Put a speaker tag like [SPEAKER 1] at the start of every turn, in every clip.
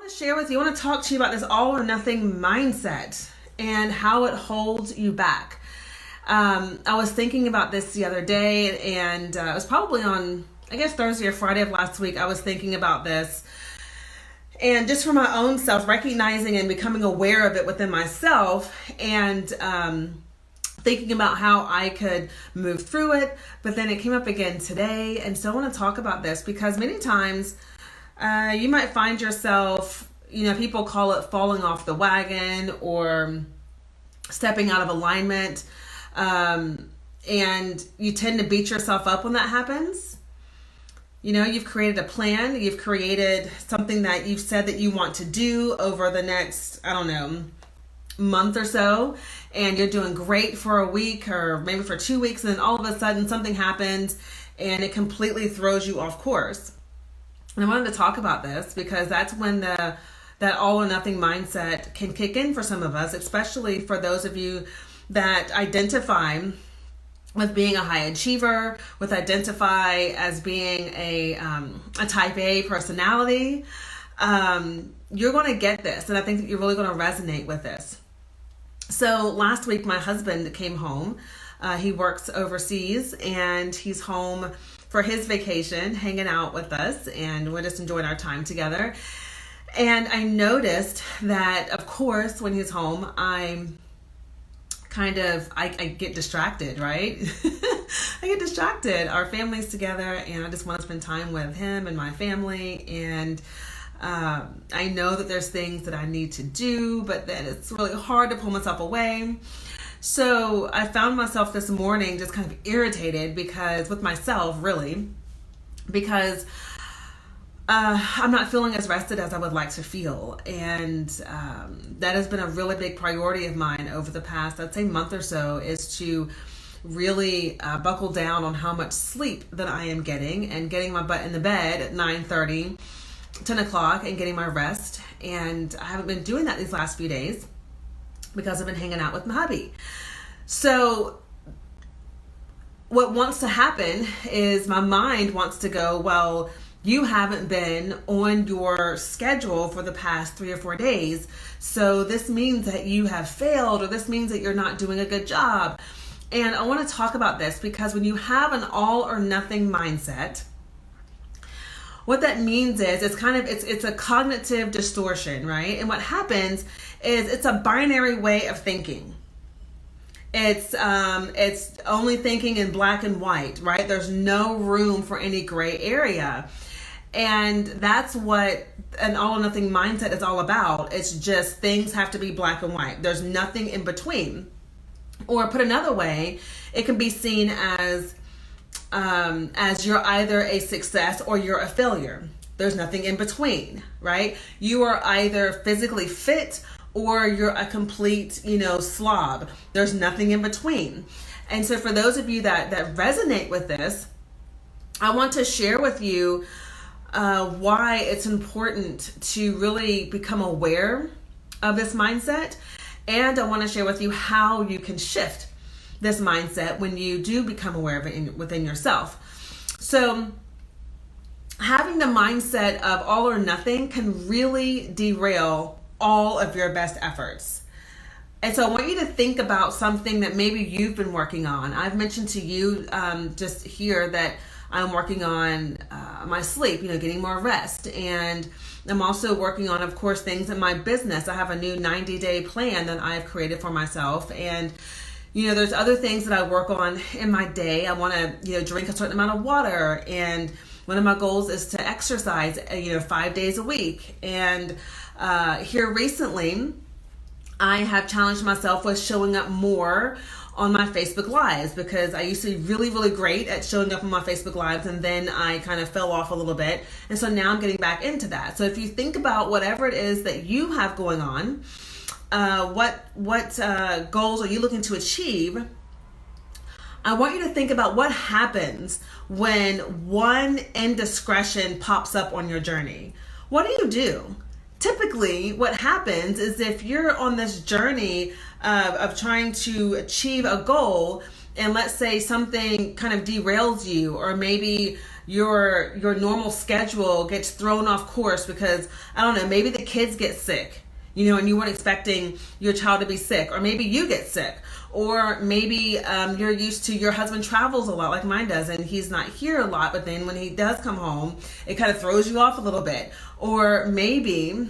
[SPEAKER 1] want to share with you, I want to talk to you about this all or nothing mindset and how it holds you back. I was thinking about this the other day, and it was probably on, I guess, Thursday or Friday of last week. I was thinking about this, and just for my own self, recognizing and becoming aware of it within myself, and thinking about how I could move through it. But then it came up again today, and so I want to talk about this because many times you might find yourself, people call it falling off the wagon or stepping out of alignment. And you tend to beat yourself up when that happens. You've created a plan, you've created something that you've said that you want to do over the next, month or so, and you're doing great for a week or maybe for 2 weeks, and then all of a sudden something happens and it completely throws you off course. And I wanted to talk about this because that's when that all or nothing mindset can kick in for some of us, especially for those of you that identify with being a high achiever, with identify as being a type A personality. You're going to get this, and I think that you're really going to resonate with this. So last week, my husband came home. He works overseas, and he's home for his vacation, hanging out with us, and we're just enjoying our time together. And I noticed that, of course, when he's home, I get distracted, right? I get distracted. Our family's together, and I just want to spend time with him and my family. And I know that there's things that I need to do, but then it's really hard to pull myself away. So I found myself this morning just kind of irritated with myself, really, because I'm not feeling as rested as I would like to feel. And that has been a really big priority of mine over the past, I'd say, month or so, is to really buckle down on how much sleep that I am getting and getting my butt in the bed at 9:30, 10 o'clock and getting my rest. And I haven't been doing that these last few days because I've been hanging out with my hubby. So what wants to happen is my mind wants to go, well, you haven't been on your schedule for the past 3 or 4 days. So this means that you have failed, or this means that you're not doing a good job. And I want to talk about this because when you have an all or nothing mindset, what that means is it's a cognitive distortion, right? And what happens is it's a binary way of thinking. It's only thinking in black and white, right? There's no room for any gray area. And that's what an all or nothing mindset is all about. It's just things have to be black and white. There's nothing in between. Or put another way, it can be seen as you're either a success or you're a failure. There's nothing in between, right? You are either physically fit or you're a complete, slob. There's nothing in between. And so for those of you that resonate with this, I want to share with you why it's important to really become aware of this mindset. And I want to share with you how you can shift this mindset when you do become aware of it within yourself. So having the mindset of all or nothing can really derail all of your best efforts. And so I want you to think about something that maybe you've been working on. I've mentioned to you just here that I'm working on my sleep, getting more rest. And I'm also working on, of course, things in my business. I have a new 90-day plan that I've created for myself. And there's other things that I work on in my day. I want to, drink a certain amount of water. And one of my goals is to exercise, 5 days a week. And here recently, I have challenged myself with showing up more on my Facebook Lives because I used to be really, really great at showing up on my Facebook Lives, and then I kind of fell off a little bit. And so now I'm getting back into that. So if you think about whatever it is that you have going on, what goals are you looking to achieve? I want you to think about what happens when one indiscretion pops up on your journey. What do you do? Typically, what happens is if you're on this journey of trying to achieve a goal, and let's say something kind of derails you, or maybe your normal schedule gets thrown off course because, I don't know, maybe the kids get sick, and you weren't expecting your child to be sick, or maybe you get sick, or maybe you're used to your husband travels a lot like mine does, and he's not here a lot, but then when he does come home, it kind of throws you off a little bit. Or maybe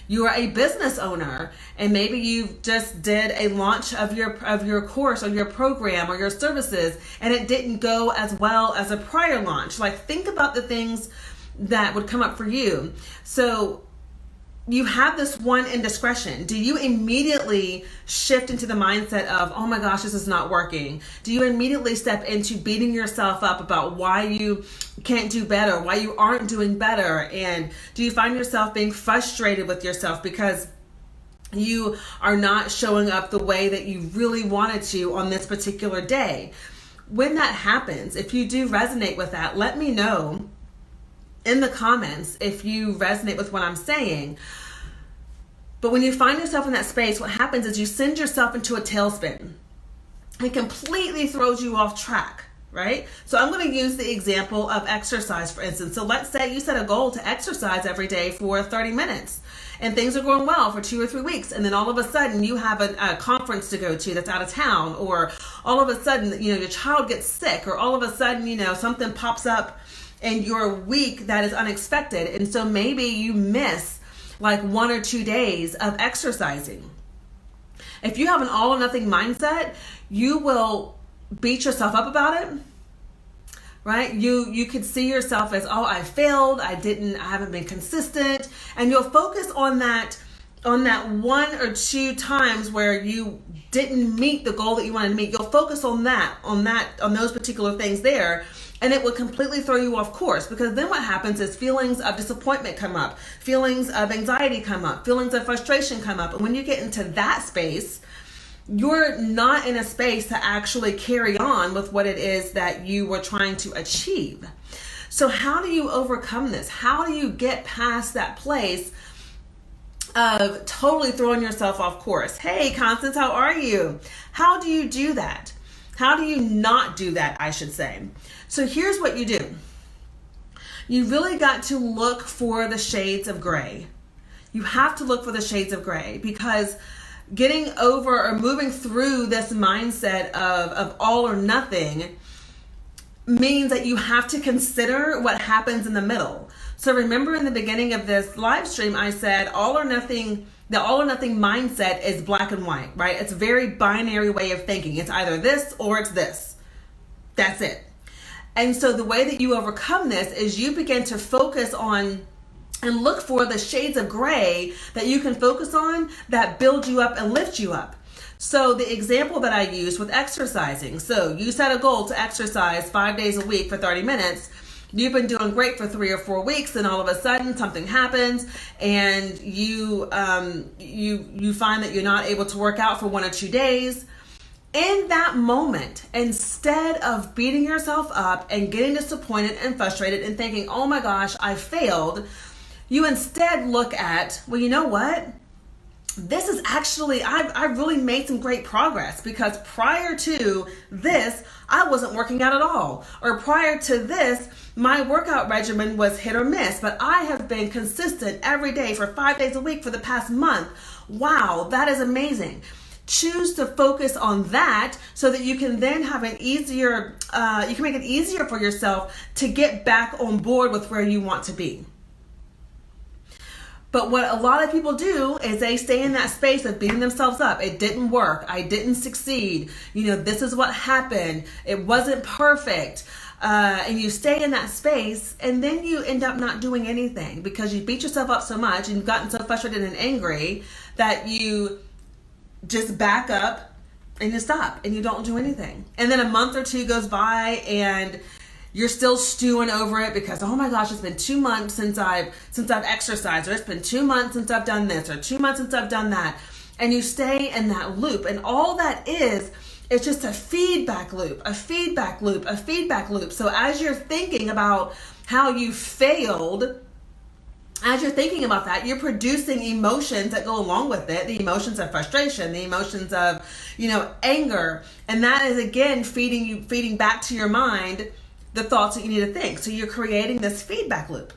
[SPEAKER 1] you are a business owner, and maybe you just did a launch of your course or your program or your services, and it didn't go as well as a prior launch. Like, think about the things that would come up for you. So you have this one indiscretion. Do you immediately shift into the mindset of, oh my gosh, this is not working? Do you immediately step into beating yourself up about why you can't do better, why you aren't doing better? And do you find yourself being frustrated with yourself because you are not showing up the way that you really wanted to on this particular day? When that happens, if you do resonate with that, let me know in the comments if you resonate with what I'm saying. But when you find yourself in that space, what happens is you send yourself into a tailspin. It completely throws you off track, right? So I'm going to use the example of exercise, for instance. So let's say you set a goal to exercise every day for 30 minutes, and things are going well for 2 or 3 weeks, and then all of a sudden you have a conference to go to that's out of town, or all of a sudden your child gets sick, or all of a sudden something pops up in your week that is unexpected, and so maybe you miss like 1 or 2 days of exercising. If you have an all or nothing mindset, you will beat yourself up about it, right? You could see yourself as, oh, I failed, I haven't been consistent, and you'll focus on that 1 or 2 times where you didn't meet the goal that you wanted to meet. You'll focus on those particular things there, and it will completely throw you off course, because then what happens is feelings of disappointment come up, feelings of anxiety come up, feelings of frustration come up. And when you get into that space, you're not in a space to actually carry on with what it is that you were trying to achieve. So how do you overcome this? How do you get past that place of totally throwing yourself off course? Hey, Constance, how are you? How do you do that? How do you not do that, I should say? So here's what you do. You really got to look for the shades of gray. You have to look for the shades of gray, because getting over or moving through this mindset of all or nothing means that you have to consider what happens in the middle. So remember, in the beginning of this live stream, I said the all or nothing mindset is black and white, right? It's a very binary way of thinking. It's either this or it's this. That's it. And so the way that you overcome this is you begin to focus on and look for the shades of gray that you can focus on that build you up and lift you up. So the example that I used with exercising. So you set a goal to exercise 5 days a week for 30 minutes. You've been doing great for 3 or 4 weeks, and all of a sudden something happens, and you find that you're not able to work out for 1 or 2 days. In that moment, instead of beating yourself up and getting disappointed and frustrated and thinking, oh my gosh, I failed, you instead look at, well, you know what? This is actually, I really made some great progress, because prior to this, I wasn't working out at all. Or prior to this, my workout regimen was hit or miss, but I have been consistent every day for 5 days a week for the past month. Wow, that is amazing. Choose to focus on that so that you can then have you can make it easier for yourself to get back on board with where you want to be. But what a lot of people do is they stay in that space of beating themselves up. It didn't work. I didn't succeed. This is what happened. It wasn't perfect. And you stay in that space, and then you end up not doing anything because you beat yourself up so much and you've gotten so frustrated and angry that you just back up and you stop and you don't do anything. And then a month or 2 goes by and you're still stewing over it because, oh my gosh, it's been 2 months since I've exercised, or it's been 2 months since I've done this, or 2 months since I've done that. And you stay in that loop. And all that is just a feedback loop, a feedback loop, a feedback loop. So as you're thinking about how you failed, as you're thinking about that, you're producing emotions that go along with it, the emotions of frustration, the emotions of, anger. And that is, again, feeding back to your mind the thoughts that you need to think. So you're creating this feedback loop.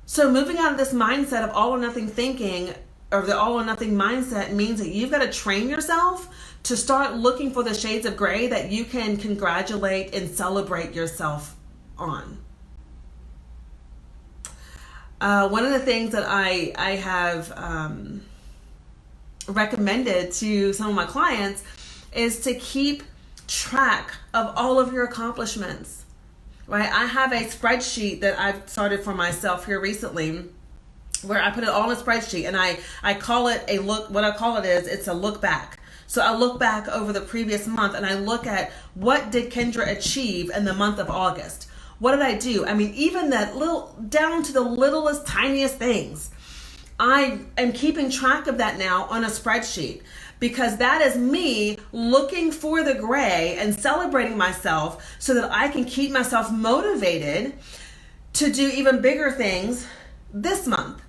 [SPEAKER 1] So moving out of this mindset of all or nothing thinking, or the all or nothing mindset, means that you've got to train yourself to start looking for the shades of gray that you can congratulate and celebrate yourself on. One of the things that I have recommended to some of my clients is to keep track of all of your accomplishments, right? I have a spreadsheet that I've started for myself here recently where I put it all in a spreadsheet, and I call it a look. What I call it is, it's a look back. So I look back over the previous month and I look at what did Kendra achieve in the month of August. What did I do? I mean, even that little, down to the littlest, tiniest things. I am keeping track of that now on a spreadsheet, because that is me looking for the gray and celebrating myself so that I can keep myself motivated to do even bigger things this month.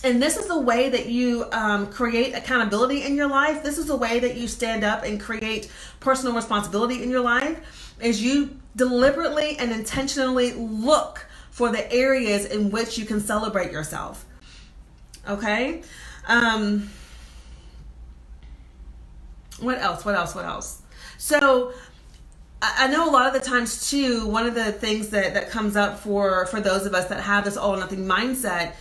[SPEAKER 1] And this is the way that you create accountability in your life. This is the way that you stand up and create personal responsibility in your life, is you deliberately and intentionally look for the areas in which you can celebrate yourself. Okay? What else? So I know a lot of the times too, one of the things that comes up for those of us that have this all or nothing mindset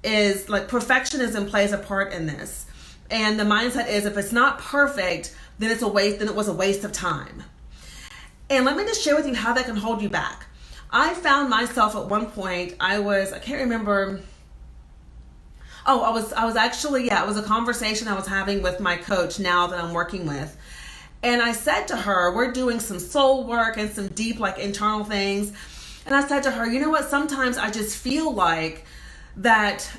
[SPEAKER 1] is like perfectionism plays a part in this. And the mindset is, if it's not perfect, then it's a waste, then it was a waste of time. And let me just share with you how that can hold you back. I found myself at one point, I can't remember. Oh, I was actually, it was a conversation I was having with my coach now that I'm working with. And I said to her, we're doing some soul work and some deep, like, internal things. And I said to her, you know what, sometimes I just feel like that,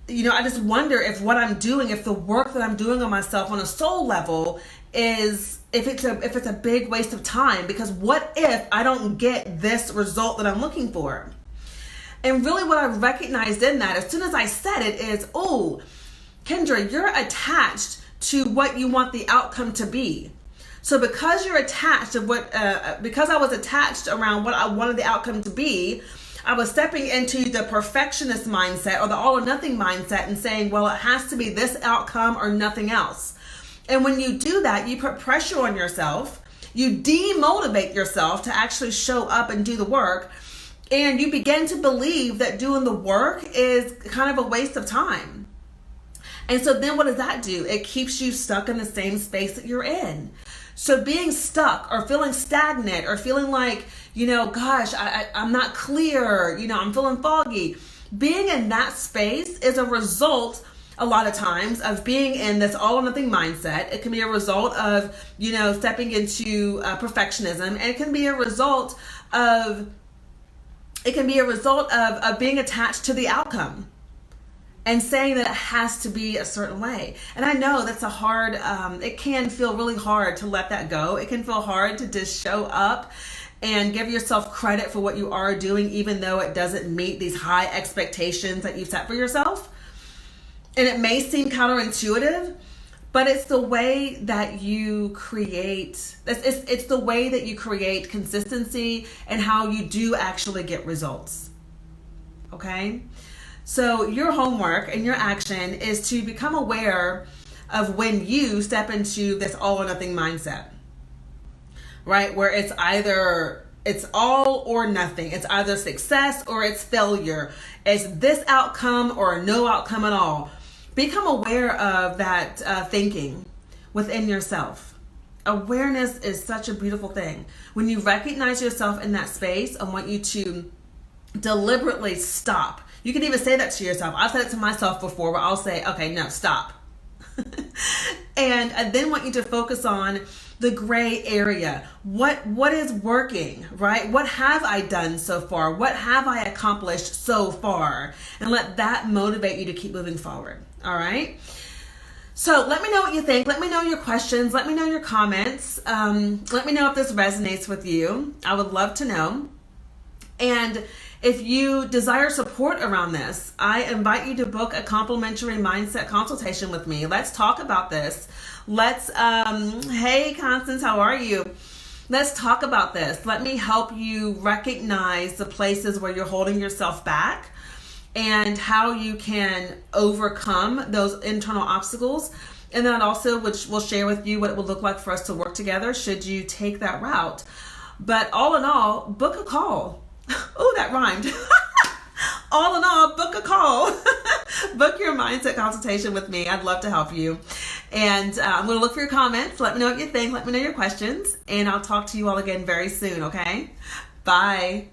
[SPEAKER 1] I just wonder if what I'm doing, if the work that I'm doing on myself on a soul level is, if it's a big waste of time, because what if I don't get this result that I'm looking for? And really what I recognized in that, as soon as I said it, is, oh, Kendra, you're attached to what you want the outcome to be. So because you're attached to because I was attached around what I wanted the outcome to be, I was stepping into the perfectionist mindset or the all or nothing mindset and saying, well, it has to be this outcome or nothing else. And when you do that, you put pressure on yourself, you demotivate yourself to actually show up and do the work, and you begin to believe that doing the work is kind of a waste of time. And so then what does that do? It keeps you stuck in the same space that you're in. So being stuck or feeling stagnant or feeling like, gosh, I'm not clear, I'm feeling foggy. Being in that space is a result, a lot of times, of being in this all or nothing mindset. It can be a result of, stepping into perfectionism. And it can be a result of being attached to the outcome and saying that it has to be a certain way. And I know that's it can feel really hard to let that go. It can feel hard to just show up and give yourself credit for what you are doing, even though it doesn't meet these high expectations that you've set for yourself. And it may seem counterintuitive, but it's the way that you create, it's the way that you create consistency and how you do actually get results. Okay? So your homework and your action is to become aware of when you step into this all or nothing mindset, right? Where it's all or nothing. It's either success or it's failure. It's this outcome or no outcome at all. Become aware of that thinking within yourself. Awareness is such a beautiful thing. When you recognize yourself in that space, I want you to deliberately stop. You can even say that to yourself. I've said it to myself before, where I'll say, okay, no, stop. And I then want you to focus on the gray area. What is working, right? What have I done so far? What have I accomplished so far? And let that motivate you to keep moving forward. All right? So let me know what you think. Let me know your questions. Let me know your comments. Let me know if this resonates with you. I would love to know. And if you desire support around this, I invite you to book a complimentary mindset consultation with me. Let's talk about this. Hey, Constance, how are you? Let's talk about this. Let me help you recognize the places where you're holding yourself back and how you can overcome those internal obstacles. And then also, which we'll share with you what it would look like for us to work together should you take that route. But all in all, book a call. Oh, that rhymed. All in all, book a call. Book your mindset consultation with me. I'd love to help you. And I'm going to look for your comments. Let me know what you think. Let me know your questions. And I'll talk to you all again very soon, okay? Bye.